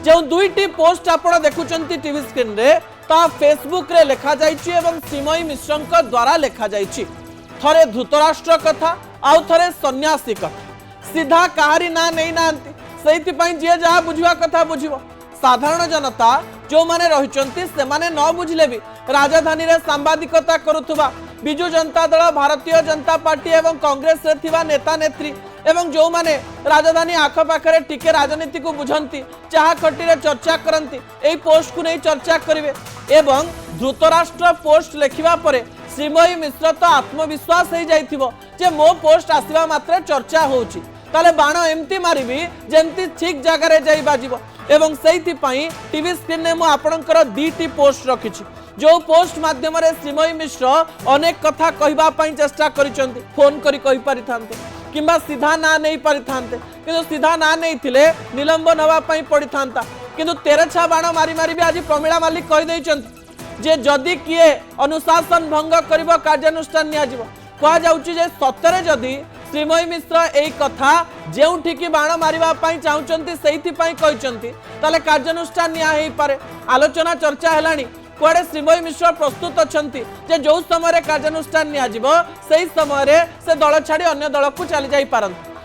जो दुईटी पोस्ट आपण देखुचंती TV screen रे ता फेसबुक रे लिखा जाइछि एवं श्रीमयी मिश्र द्वारा लिखा जाइछि थरे धृतराष्ट्र कथा आउ थरे सन्यासी कथा सीधा कहारी ना नहीं नांती सेति पई जे जहा बुझवा कथा बुझिवो साधारण जनता जो माने रहिचंती से माने न बुझले भी राजधानी रे सांबादिकता करुथुबा बिजु जनता दल भारतीय जनता पार्टी एवं कांग्रेस रे थिबा नेता नेत्री एवं जो माने राजधानी आखपाखरे टिके राजनीति को बुझंती चाहा खटी रे चर्चा करंती एई पोस्ट को नहीं चर्चा करिवे एवं धृतराष्ट्र पोस्ट लेखिबा परे श्रीमयी मिश्र तो आत्मविश्वास हो जाइथिबो जे मो पोस्ट आसीबा मात्र चर्चा होउची ताले बाण एमती मारिबी जेमती ठीक जगह रे जाई बाजिबो एवं सेति पई टीवी स्क्रीन ने मो आपणकर दीटी पोस्ट रखिछि जो पोस्ट माध्यम रे श्रीमयी मिश्र अनेक कथा कहबा पई चेष्टा करिसंती फोन करी कहि परिथांते किंबा सीधा ना नहीं परिथांते किंतु सीधा ना नहीं थिले निलंबन हवा पई पड़िथांता किंतु तेरछा बाण मारी मारी भी आज प्रमिला मालिक कहि दैचंती जे जदि किए अनुशासन भंग करिबो कार्यानुष्ठान निया जिवो कहा जाउची जे सतरे जदि श्रीमयी मिश्र एई कथा जेउठी की बाण मारिबा पई चाहुचंती सेइथि पई कहिचंती ताले कार्यानुष्ठान निया हेई पारे आलोचना चर्चा हेलानी कुआडे श्रीमयी मिश्र प्रस्तुत अछंती जे जो समय कार्यानुष्ठान निया जिवो सेई समय से दल छाड़ी अन्य दल को चली जाई पारंती।